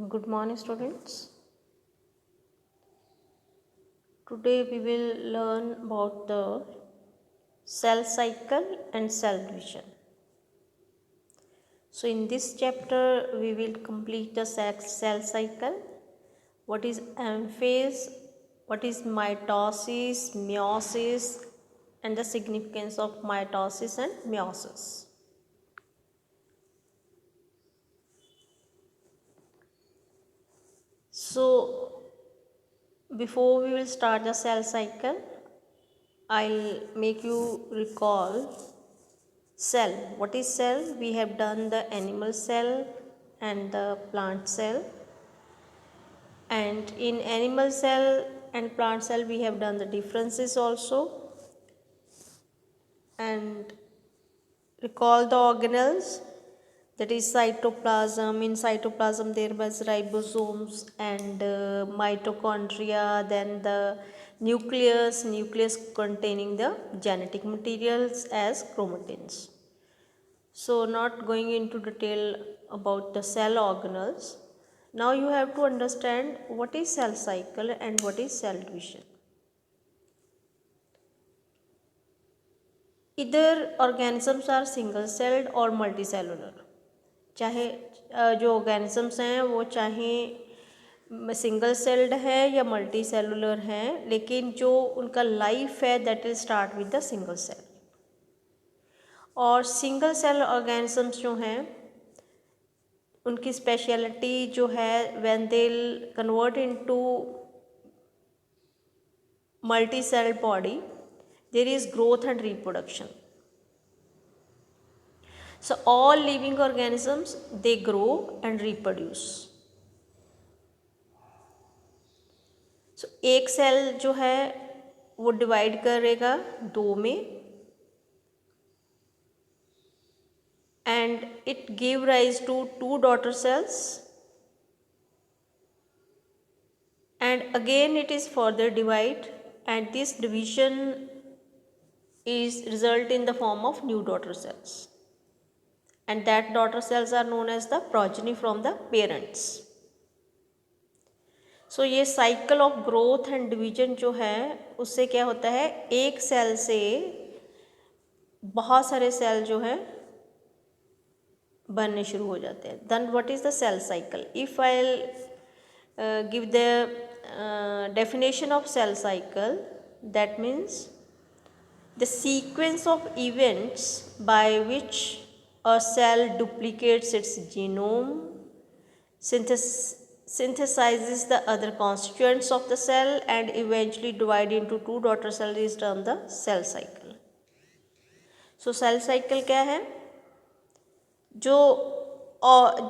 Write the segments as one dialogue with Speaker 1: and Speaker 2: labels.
Speaker 1: Good morning, students. Today we will learn about the cell cycle and cell division. So, in this chapter, we will complete the cell cycle. What is M-phase? What is mitosis, meiosis, and the significance of mitosis and meiosis. So, before we will start the cell cycle, I'll make you recall cell. What is cell? We have done the animal cell and the plant cell, and in animal cell and plant cell we have done the differences also, and recall the organelles, that is cytoplasm. In cytoplasm there was ribosomes and mitochondria, then the nucleus containing the genetic materials as chromatins. So, not going into detail about the cell organelles. Now you have to understand what is cell cycle and what is cell division. Either organisms are single celled और multicellular. चाहे जो organisms हैं वो चाहे single celled है या multi cellular हैं, लेकिन जो उनका लाइफ है that will start with the single cell. और सिंगल सेल ऑर्गेनिजम्स जो हैं उनकी स्पेशलिटी जो है when they convert into multi cell body there is growth and reproduction. So all living organisms they grow and reproduce. So एक cell जो है वो डिवाइड करेगा दो में and it give rise to two daughter cells, and again it is further divide, and this division is result in the form of new daughter cells, and that daughter cells are known as the progeny from the parents. So ये cycle of growth and division जो है उससे क्या होता है, एक cell से बहुत सारे सेल जो है बनने शुरू हो जाते हैं. Then what is the cell cycle? If I give the definition of cell cycle, that means the sequence of events by which a cell duplicates its genome, synthesizes the other constituents of the cell and eventually divide into two daughter cells is termed the cell cycle. So cell cycle क्या है? जो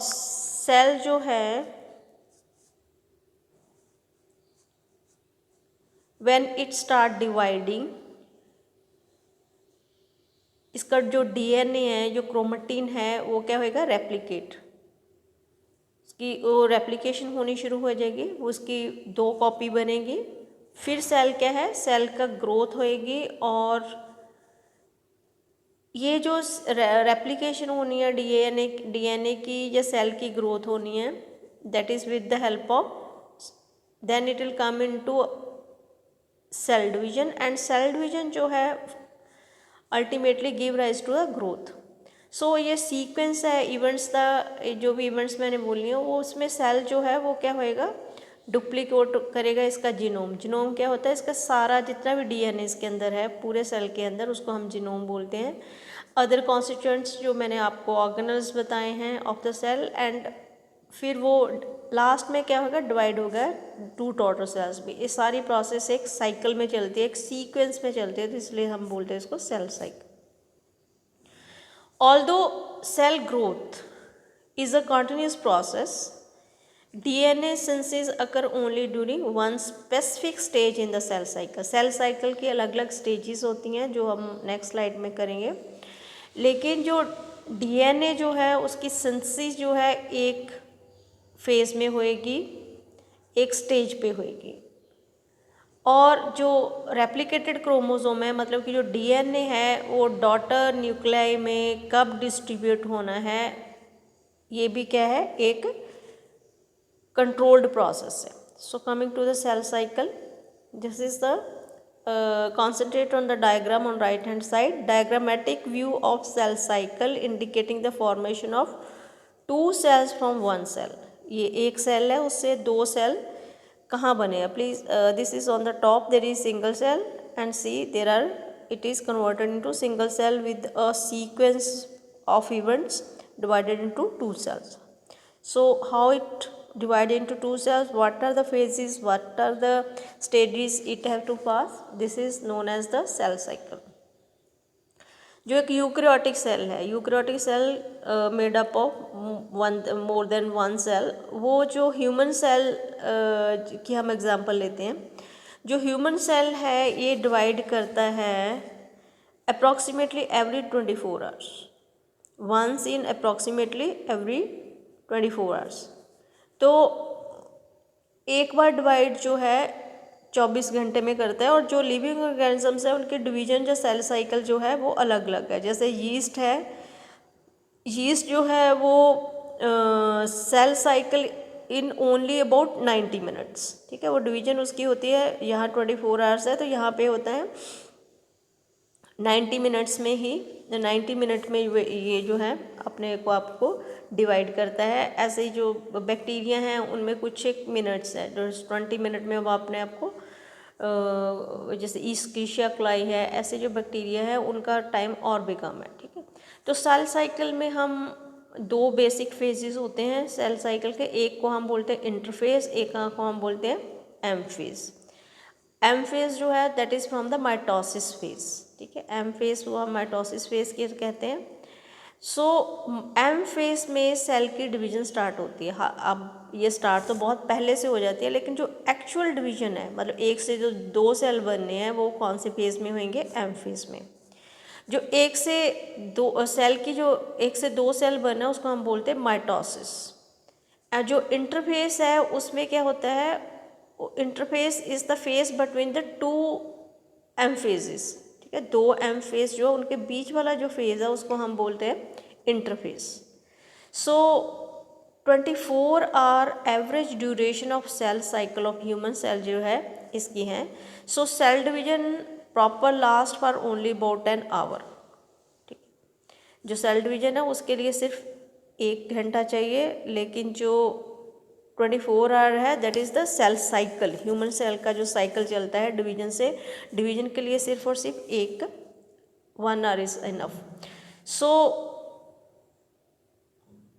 Speaker 1: cell जो है when it start dividing, इसका जो DNA है, जो chromatin है, वो क्या होएगा, रेप्लिकेट. उसकी वो रेप्लिकेशन होनी शुरू हो जाएगी, उसकी दो कॉपी बनेगी. फिर सेल क्या है, सेल का ग्रोथ होएगी, और ये जो रेप्लिकेशन होनी है डीएनए की या सेल की ग्रोथ होनी है, that is with the help of, then it will come into cell division, and cell division जो है ultimately give rise to the growth. So ये सीक्वेंस है इवेंट्स का, जो भी इवेंट्स मैंने बोली हैं वो उसमें सेल जो है वो क्या होएगा, डुप्लीकेट करेगा इसका जीनोम. जीनोम क्या होता है, इसका सारा जितना भी डीएनए इसके अंदर है पूरे सेल के अंदर, उसको हम जीनोम बोलते हैं. अदर कॉन्स्टिट्यूएंट्स जो मैंने आपको ऑर्गेनल्स बताए हैं ऑफ द सेल, एंड फिर वो लास्ट में क्या होगा, डिवाइड होगा टू डॉटर सेल्स भी. ये सारी प्रोसेस एक साइकिल में चलती है, एक सीक्वेंस में चलती है, तो इसलिए हम बोलते हैं इसको cell cycle. Although cell growth is a continuous process, DNA synthesis occur only during one specific stage in the cell cycle. Cell cycle की अलग अलग stages होती हैं जो हम next slide में करेंगे, लेकिन जो DNA जो है उसकी synthesis जो है एक फेज में होएगी, एक स्टेज पे होएगी. और जो रेप्लिकेटेड क्रोमोसोम है, मतलब कि जो डीएनए है वो डॉटर न्यूक्लियाई में कब डिस्ट्रीब्यूट होना है, ये भी क्या है, एक कंट्रोल्ड प्रोसेस है. So coming to the cell cycle, this is the concentrate on the diagram on right hand side. Diagrammatic view of cell cycle indicating the formation of two cells from one cell. ये एक cell है, उससे दो cell कहाँ बने हैं. Please this is on the top there is single cell and see there are it is converted into single cell with a sequence of events divided into two cells. So how it divided into two cells, what are the phases, what are the stages it have to pass, this is known as the cell cycle. जो एक eukaryotic cell है, eukaryotic cell made up of more than one cell. वो जो human cell की हम example लेते हैं, जो ह्यूमन सेल है ये डिवाइड करता है approximately every 24 hours, once in approximately every 24 hours. तो एक बार डिवाइड जो है 24 घंटे में करता है. और जो लिविंग ऑर्गेनिजम्स है उनके डिवीजन जो सेल साइकिल जो है वो अलग अलग है. जैसे यीस्ट है, यीस्ट जो है वो cell cycle in only about 90 minutes. ठीक है, वो डिवीजन उसकी होती है, यहाँ 24 आवर्स है तो यहाँ पे होता है 90 मिनट्स में ही, 90 मिनट में ये जो है अपने को आपको डिवाइड करता है. ऐसे ही जो बैक्टीरिया हैं उनमें कुछ एक मिनट्स है, जो 20 मिनट में वो अपने आप को जैसे ईस्कीशिया क्लाई है, ऐसे जो बैक्टीरिया है उनका टाइम और भी कम है. ठीक है, तो सेल साइकिल में हम दो बेसिक फेजेस होते हैं सेल साइकिल के. एक को हम बोलते हैं इंटरफेज, एक को हम बोलते हैं एम फेज. एम फेज जो है that is from the mitosis phase. ठीक है, एम फेज को हम माइटोसिस फेज के कहते हैं. सो एम फेज में सेल की डिवीजन स्टार्ट होती है. हाँ, अब ये स्टार्ट तो बहुत पहले से हो जाती है, लेकिन जो एक्चुअल डिवीजन है, मतलब एक से जो दो सेल बनने हैं वो कौन से फेज में होंगे, एम फेज में. जो एक से दो सेल की जो एक से दो सेल बना उसको हम बोलते हैं माइटोसिस. जो इंटरफेस है उसमें क्या होता है, interphase is the phase between the two M phases. ठीक है, दो एम फेज जो उनके बीच वाला जो फेज है उसको हम बोलते हैं interface. So 24 hour average duration of cell cycle of human cell जो है इसकी है. So cell division proper last for only about an hour. ठीक, जो सेल डिवीजन है उसके लिए सिर्फ 1 घंटा चाहिए, लेकिन जो 24 आवर है that is the cell cycle. Human cell का जो साइकिल चलता है डिवीजन से, डिवीजन के लिए सिर्फ और सिर्फ 1 hour is enough. So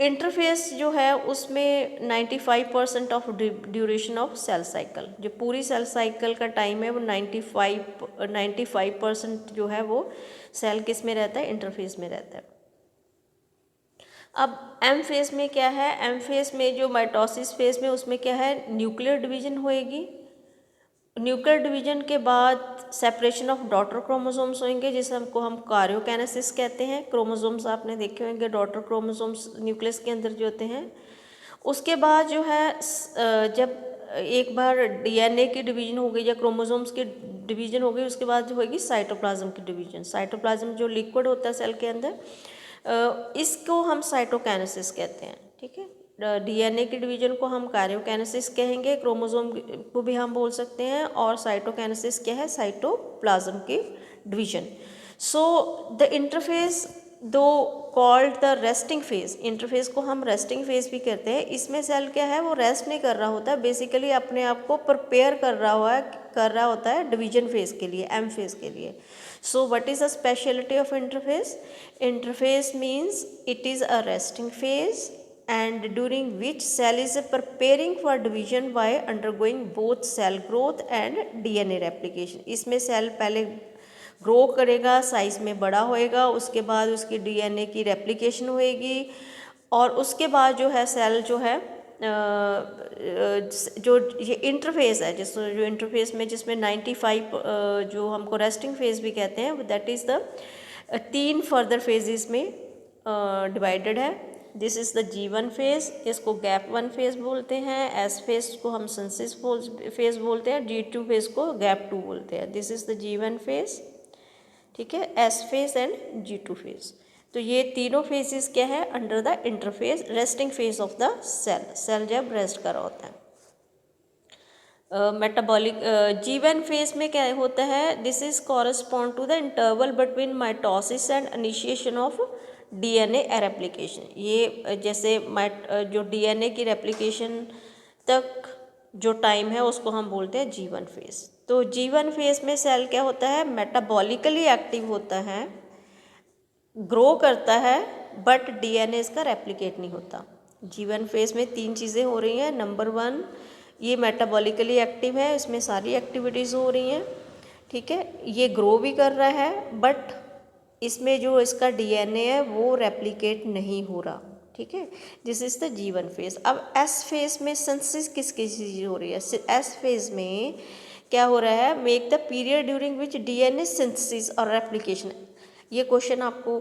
Speaker 1: interphase जो है उसमें 95% of duration of cell cycle, जो पूरी सेल साइकिल का टाइम है वो 95% जो है वो सेल किस में रहता है, इंटरफेस में रहता है. अब एम फेज में क्या है, एम फेज में जो माइटोसिस फेज में उसमें क्या है, न्यूक्लियर डिवीजन होएगी. न्यूक्लियर डिवीजन के बाद सेपरेशन ऑफ डॉटर क्रोमोसोम्स होंगे जिसे हमको हम कार्योकाइनेसिस कहते हैं. क्रोमोसोम्स आपने देखे होंगे, डॉटर क्रोमोसोम्स न्यूक्लियस के अंदर जो होते हैं. उसके बाद जो है जब एक बार डीएनए की डिवीजन हो गई या क्रोमोसोम्स की डिवीजन हो गई, उसके बाद जो होगी साइटोप्लाज्म की डिवीजन. साइटोप्लाज्म जो लिक्विड होता है सेल के अंदर, इसको हम साइटोकाइनेसिस कहते हैं. ठीक है, डीएनए की डिवीजन को हम कार्योकाइनेसिस कहेंगे, क्रोमोसोम को भी हम बोल सकते हैं, और साइटोकाइनेसिस क्या है, साइटोप्लाज्म की डिवीजन. सो द इंटरफेस दो called the resting phase, interface को हम रेस्टिंग फेज भी कहते हैं. इसमें सेल क्या है वो रेस्ट नहीं कर रहा होता है, बेसिकली अपने आप को प्रिपेयर कर रहा होता है डिवीजन फेज के लिए, एम फेज के लिए. So what is the speciality of interface? Interface means it is a resting phase and during which cell is preparing for division by undergoing both cell growth and DNA replication. इसमें cell पहले grow करेगा, size में बड़ा होएगा, उसके बाद उसकी DNA की रेप्लिकेशन होएगी, और उसके बाद जो है सेल जो है जो ये इंटरफेस है जो इंटरफेस में जिसमें 95 जो हमको रेस्टिंग फेज भी कहते हैं, that is the 3 further phases में डिवाइडेड है. This is the G1 phase, इसको गैप 1 फेज बोलते हैं. S फेज को हम सिंथेसिस फेज बोलते हैं. G2 फेज को गैप 2 बोलते हैं. This is the G1 phase. ठीक है, S phase and G2 phase. तो ये तीनों फेजेस क्या है under the interphase resting phase of the cell, cell जब रेस्ट कर रहा होता है। मेटाबॉलिक G1 फेज में क्या होता है, this is correspond to the interval between mitosis and initiation of DNA replication. ये जैसे जो डीएनए की रेप्लिकेशन तक जो टाइम है उसको हम बोलते हैं G1 फेज। तो G1 फेज में सेल क्या होता है, मेटाबॉलिकली एक्टिव होता है, ग्रो करता है, बट डीएनए इसका रेप्लिकेट नहीं होता। G1 फेज में तीन चीज़ें हो रही हैं। नंबर 1, ये मेटाबॉलिकली एक्टिव है, इसमें सारी एक्टिविटीज़ हो रही हैं, ठीक है। ये ग्रो भी कर रहा है, बट इसमें जो इसका डीएनए है वो रेप्लिकेट नहीं हो रहा, ठीक है। This is the G1 phase. अब S फेज में सिंथेसिस किस चीज़ हो रही है, S फेज में क्या हो रहा है, make the period during which DNA synthesis और रेप्लिकेशन। ये क्वेश्चन आपको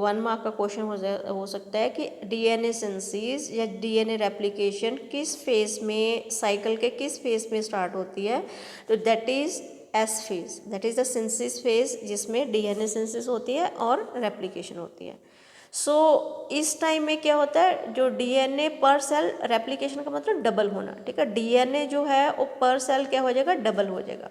Speaker 1: 1 मार्क का क्वेश्चन हो सकता है कि डीएनए सिंथेसिस या डीएनए रेप्लिकेशन किस फेज में, साइकिल के किस फेज में स्टार्ट होती है। तो that is S phase, that is the synthesis phase, जिसमें डीएनए सिंथेसिस होती है और रेप्लिकेशन होती है। सो इस टाइम में क्या होता है, जो डीएनए पर सेल, रेप्लिकेशन का मतलब डबल होना, ठीक है। डीएनए जो है वो पर सेल क्या हो जाएगा, डबल हो जाएगा।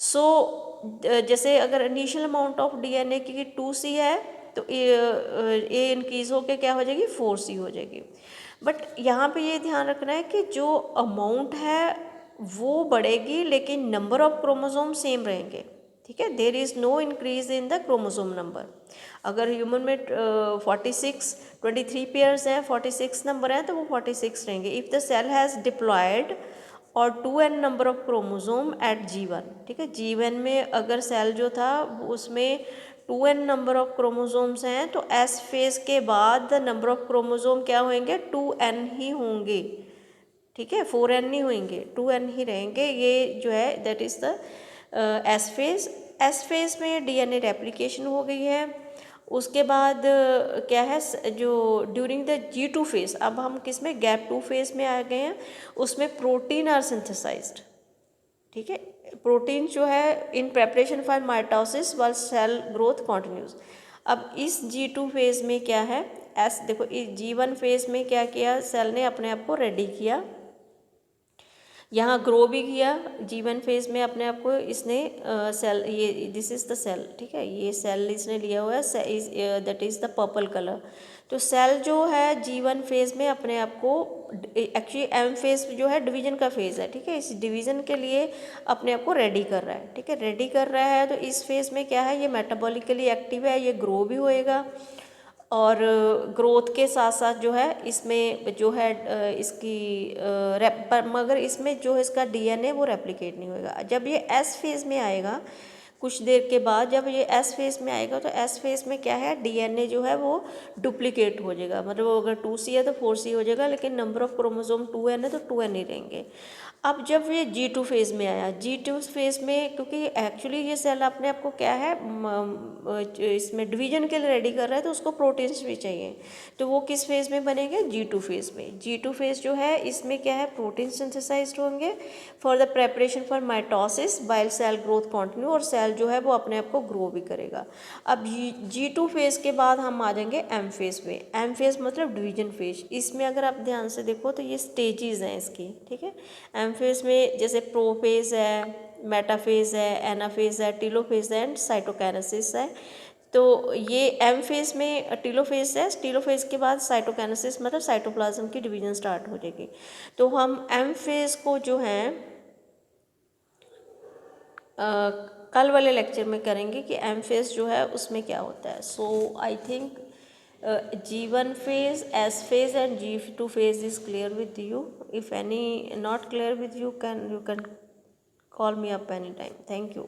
Speaker 1: सो जैसे अगर इनिशियल अमाउंट ऑफ डीएनए की 2C है तो ए इंक्रीज होकर क्या हो जाएगी, 4C हो जाएगी। बट यहाँ पे ये ध्यान रखना है कि जो अमाउंट है वो बढ़ेगी लेकिन नंबर ऑफ क्रोमोसोम सेम रहेंगे, ठीक है। There is no increase in the chromosome number. अगर ह्यूमन में 23 पेयर्स हैं, 46 नंबर हैं, तो वो 46 रहेंगे। If the cell has diploid or 2n number of chromosome eight G1, ठीक है। G1 में अगर सेल जो था उसमें 2n नंबर ऑफ क्रोमोसोम्स हैं, तो S फेज के बाद द नंबर ऑफ क्रोमोसोम क्या होंगे, 2n ही होंगे, ठीक है। 4n नहीं होंगे, 2n ही रहेंगे। ये जो है that is the S phase. S phase में डीएनए रेप्लिकेशन हो गई है। उसके बाद क्या है, जो ड्यूरिंग द G2 फेज, अब हम किस में, गैप 2 फेज में आ गए हैं। उसमें प्रोटीन आर सिंथेसाइज्ड, ठीक है। प्रोटीन जो है इन प्रेपरेशन फॉर माइटोसिस वाल सेल ग्रोथ कॉन्टिन्यूज। अब इस G2 फेज में क्या है, देखो इस G1 फेज में क्या किया, सेल ने अपने आप को रेडी किया, यहाँ ग्रो भी किया। G1 फेज में अपने आप को इसने सेल, ये दिस इज़ द सेल, ठीक है। ये सेल इसने लिया हुआ है, that is the purple colour. तो सेल जो है G1 फेज में अपने आप को, एक्चुअली M फेज जो है डिवीजन का फेज है, ठीक है। इस डिवीजन के लिए अपने आप को रेडी कर रहा है, ठीक है, रेडी कर रहा है। तो इस फेज में क्या है, ये मेटाबॉलिकली एक्टिव है, ये ग्रो भी होएगा और ग्रोथ के साथ साथ जो है इसमें जो है इसकी मगर इसमें जो है इसका डीएनए वो रेप्लिकेट नहीं होएगा। जब ये S फेज में आएगा, कुछ देर के बाद जब ये S फेज में आएगा, तो S फेज में क्या है, डीएनए जो है वो डुप्लीकेट हो जाएगा। मतलब अगर 2C है तो 4C हो जाएगा, लेकिन नंबर ऑफ क्रोमोसोम 2n है तो 2n ही रहेंगे। अब जब ये G2 फेज में आया, G2 फेज में क्योंकि एक्चुअली ये सेल अपने आप को क्या है, इसमें डिवीजन के लिए रेडी कर रहा है, तो उसको प्रोटीन्स भी चाहिए। तो वो किस फेज में बनेंगे, G2 फेज में। G2 फेज जो है इसमें क्या है, प्रोटीन सिंथेसाइज्ड होंगे for the preparation for mitosis while cell growth continue, और सेल जो है वो अपने आप को ग्रो भी करेगा। अब G2 फेज के बाद हम आ जाएंगे M फेज में। M फेज मतलब डिवीजन फेज। इसमें अगर आप ध्यान से देखो तो ये स्टेजेस हैं इसकी, ठीक है। M फेज में जैसे प्रोफेज है, मेटाफेज है, एनाफेज है, टीलोफेज है एंड साइटोकाइनेसिस है। तो ये M फेज में टीलोफेज है, टीलोफेज के बाद साइटोकाइनेसिस मतलब साइटोप्लाज्म की डिवीजन स्टार्ट हो जाएगी। तो हम M फेज को जो है कल वाले लेक्चर में करेंगे कि M फेज जो है उसमें क्या होता है। So I think G1 phase, S phase and G2 phase is clear with you. If any not clear with you, can call me up anytime. Thank you.